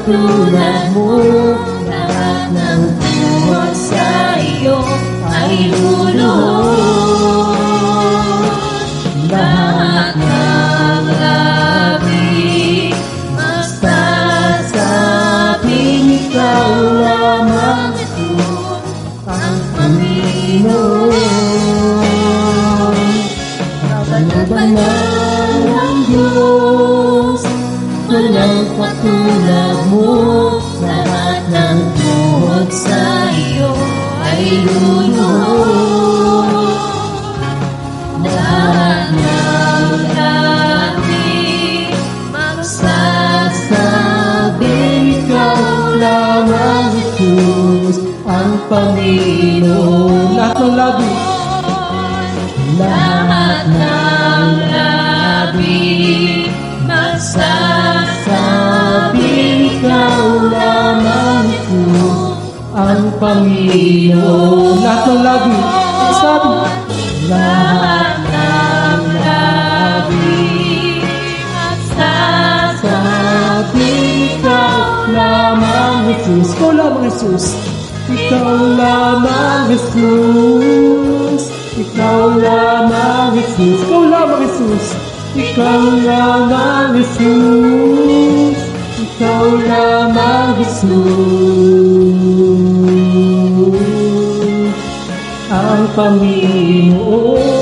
katulad mo. Lahat ng buhat sa iyo ay luluhod. Lahat ng labi magsasabing ikaw lamang ang Panginoon. Kabanal ng Diyos, walang katulad mo. Lahat ng buhat sa iyo ay luluhod. Lahat ng labi magsasabing ikaw lamang Jesus ang Panginoon. Lahat ng labi, lahat ng labi magsasabing ikaw lamang Jesus ang Panginoon. Lahat ng labi, sabi, lahat ng labi magsasabing ikaw lamang Jesus, ikaw lamang Jesus. Ikaw lamang Jesus. Ikaw lamang Jesus. Ikaw lamang Jesus. Ikaw lamang Jesus. Ikaw lamang Jesus ang Panginoon.